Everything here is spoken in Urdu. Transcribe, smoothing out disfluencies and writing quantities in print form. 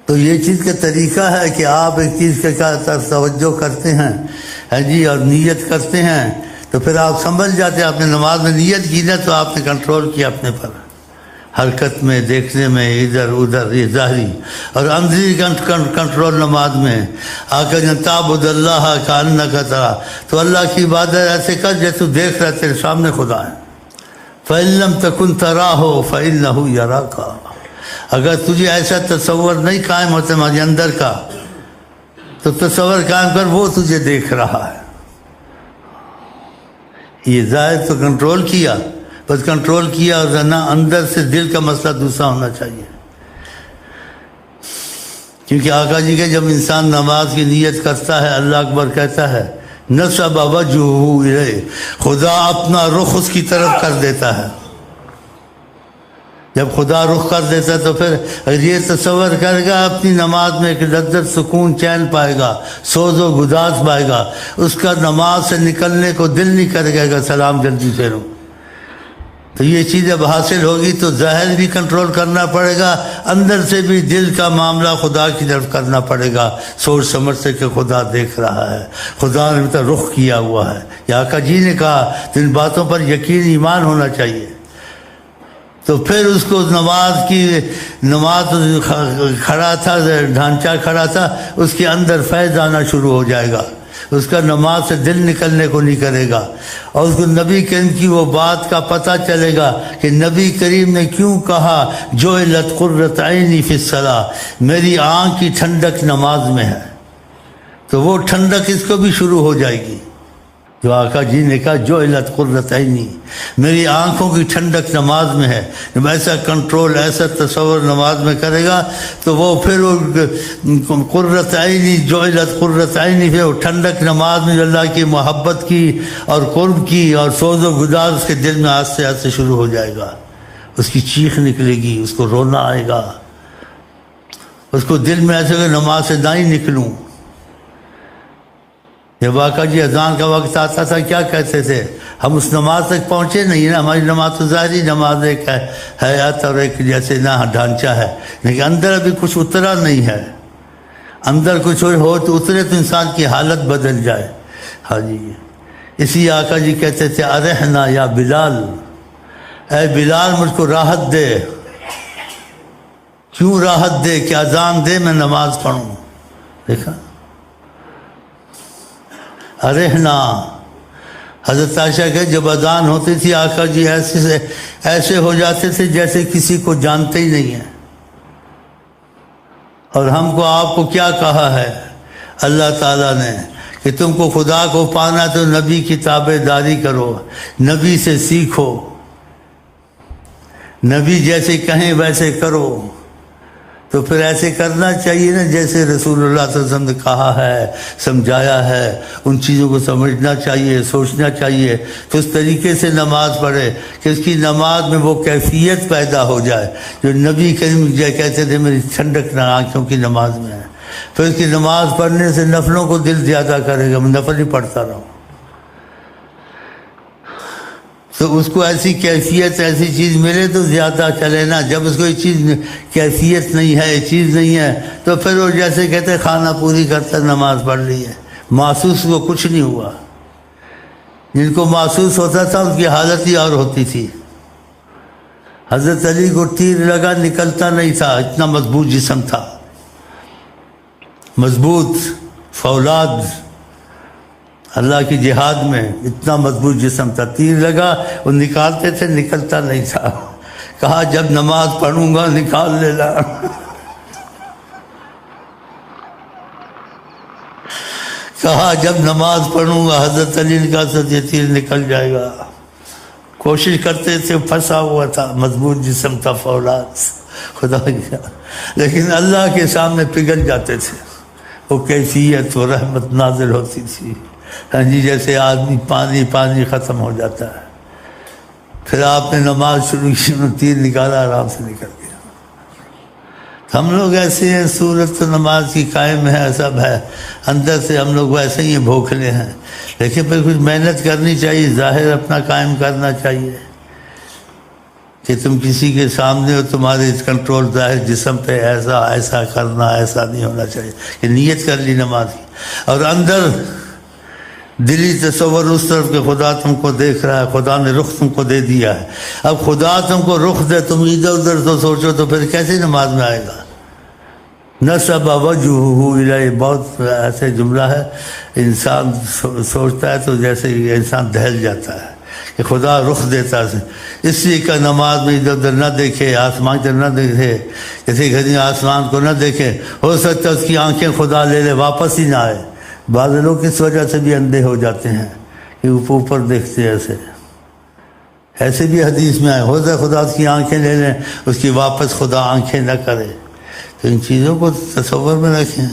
تو یہ چیز کا طریقہ ہے کہ آپ ایک چیز کے طرف توجہ کرتے ہیں جی اور نیت کرتے ہیں تو پھر آپ سمجھ جاتے ہیں. آپ نے نماز میں نیت کی نا تو آپ نے کنٹرول کیا اپنے پر، حرکت میں، دیکھنے میں، ادھر ادھر، یہ ظاہری اور اندری کنٹرول نماز میں. آقا جن تعبد اللہ کأنک ترا، تو اللہ کی عبادت ایسے کر جیسے تو دیکھ رہے تیرے سامنے خدا ہے. فإن لم تكن تراه فإنه يراك، اگر تجھے ایسا تصور نہیں قائم ہوتا تمہارے اندر کا تو تصور قائم کر، وہ تجھے دیکھ رہا ہے. یہ ظاہر تو کنٹرول کیا، بس کنٹرول کیا اور نہ اندر سے دل کا مسئلہ دوسرا ہونا چاہیے. کیونکہ آقا جی کہ جب انسان نماز کی نیت کرتا ہے، اللہ اکبر کہتا ہے، نصب وجہہ الیہ، خدا اپنا رخ اس کی طرف کر دیتا ہے. جب خدا رخ کر دیتا ہے تو پھر یہ تصور کرے گا اپنی نماز میں ایک لذت، سکون، چین پائے گا، سوز و گداز پائے گا. اس کا نماز سے نکلنے کو دل نہیں کرے گا سلام جلدی پھیروں. تو یہ چیز جب حاصل ہوگی تو ظاہر بھی کنٹرول کرنا پڑے گا، اندر سے بھی دل کا معاملہ خدا کی طرف کرنا پڑے گا، سوچ سمجھ سے کہ خدا دیکھ رہا ہے، خدا نے تو رخ کیا ہوا ہے. یا آقا جی نے کہا تو ان باتوں پر یقین ایمان ہونا چاہیے. تو پھر اس کو نماز کھڑا تھا، ڈھانچہ کھڑا تھا، اس کے اندر فیض آنا شروع ہو جائے گا. اس کا نماز سے دل نکلنے کو نہیں کرے گا، اور اس کو نبی کریم کی وہ بات کا پتہ چلے گا کہ نبی کریم نے کیوں کہا جعلت قرۃ عینی فی الصلاۃ، میری آنکھ کی ٹھنڈک نماز میں ہے. تو وہ ٹھنڈک اس کو بھی شروع ہو جائے گی. جو آقا جی نے کہا جعلت قرۃ عینی، میری آنکھوں کی ٹھنڈک نماز میں ہے. جب ایسا کنٹرول، ایسا تصور نماز میں کرے گا تو وہ پھر قرۃ عینی، جعلت قرۃ عینی، پھر وہ ٹھنڈک نماز میں اللہ کی محبت کی اور قرب کی اور سوز و گداز اس کے دل میں آہستہ آہستہ شروع ہو جائے گا. اس کی چیخ نکلے گی، اس کو رونا آئے گا، اس کو دل میں ایسے کہ نماز سے نہ ہی نکلوں. جب آقا جی اذان کا وقت آتا تھا کیا کہتے تھے؟ ہم اس نماز تک پہنچے نہیں نا، ہماری نماز تو ظاہری نماز ایک ہے، حیات اور ایک جیسے نہ ڈھانچہ ہے، لیکن اندر ابھی کچھ اترا نہیں ہے. اندر کچھ ہو تو اترے تو انسان کی حالت بدل جائے. ہاں جی، اسی آقا جی کہتے تھے ارحنا یا بلال، اے بلال مجھ کو راحت دے. کیوں راحت دے؟ کہ اذان دے میں نماز پڑھوں. دیکھا ارحنا. حضرت عائشہ کہ جب اذان ہوتی تھی آقا جی ایسے ہو جاتے تھے جیسے کسی کو جانتے ہی نہیں ہیں. اور ہم کو آپ کو کیا کہا ہے اللہ تعالیٰ نے کہ تم کو خدا کو پانا تو نبی کی تابع داری کرو، نبی سے سیکھو، نبی جیسے کہیں ویسے کرو. تو پھر ایسے کرنا چاہیے نا جیسے رسول اللہ صلی اللہ علیہ وسلم نے کہا ہے، سمجھایا ہے. ان چیزوں کو سمجھنا چاہیے، سوچنا چاہیے. تو اس طریقے سے نماز پڑھے کہ اس کی نماز میں وہ کیفیت پیدا ہو جائے جو نبی کریم کہتے تھے میری ٹھنڈک نہ آنکھوں کی نماز میں ہے. پھر اس کی نماز پڑھنے سے نفلوں کو دل زیادہ کرے گا، میں نفل ہی پڑھتا رہوں. تو اس کو ایسی کیفیت، ایسی چیز ملے تو زیادہ چلے نا. جب اس کو یہ چیز کیفیت نہیں ہے، یہ چیز نہیں ہے، تو پھر وہ جیسے کہتے کھانا پوری کرتا نماز پڑھ لی ہے، محسوس کو کچھ نہیں ہوا. جن کو محسوس ہوتا تھا ان کی حالت ہی اور ہوتی تھی. حضرت علی کو تیر لگا نکلتا نہیں تھا، اتنا مضبوط جسم تھا، مضبوط فولاد. اللہ کی جہاد میں اتنا مضبوط جسم تھا، تیر لگا وہ نکالتے تھے، نکلتا نہیں تھا. کہا جب نماز پڑھوں گا نکال لینا. کہا جب نماز پڑھوں گا حضرت علی نے کہا یہ تیر نکل جائے گا. کوشش کرتے تھے، پھنسا ہوا تھا، مضبوط جسم تھا، فولاد خدا کی، لیکن اللہ کے سامنے پگھل جاتے تھے. وہ کیفیت، وہ رحمت نازل ہوتی تھی. ہاں جی، جیسے آدمی پانی ختم ہو جاتا ہے. پھر آپ نے نماز شروع کی، تیر نکالا، آرام سے نکل گیا. ہم لوگ ایسے ہیں، صورت تو نماز کی قائم ہے، سب ہے، اندر سے ہم لوگ ویسے ہی بھوکھلے ہیں. لیکن پھر کچھ محنت کرنی چاہیے، ظاہر اپنا قائم کرنا چاہیے. کہ تم کسی کے سامنے ہو، تمہاری کنٹرول ظاہر جسم پہ ایسا کرنا، ایسا نہیں ہونا چاہیے، کہ نیت کر لی نماز کی، اور اندر دلی تصور اس طرف کہ خدا تم کو دیکھ رہا ہے، خدا نے رخ تم کو دے دیا ہے۔ اب خدا تم کو رخ دے، تم ادھر ادھر تو سوچو تو پھر کیسے نماز میں آئے گا؟ نصب وجہہ الیہ، بہت ایسے جملہ ہے، انسان سوچتا ہے تو جیسے انسان دہل جاتا ہے کہ خدا رخ دیتا ہے، اس لیے کہ نماز میں ادھر ادھر نہ دیکھے، آسمان کی طرف نہ دیکھے، کسی گھڑی آسمان کو نہ دیکھے، ہو سکتا ہے اس کی آنکھیں خدا لے لے، واپس ہی نہ آئے۔ بعض لوگ اس وجہ سے بھی اندھے ہو جاتے ہیں کہ اوپر دیکھتے ہیں، ایسے بھی حدیث میں آئے، ہو سکتا ہے خدا اس کی آنکھیں لے لیں، اس کی واپس خدا آنکھیں نہ کرے۔ تو ان چیزوں کو تصور میں رکھیں۔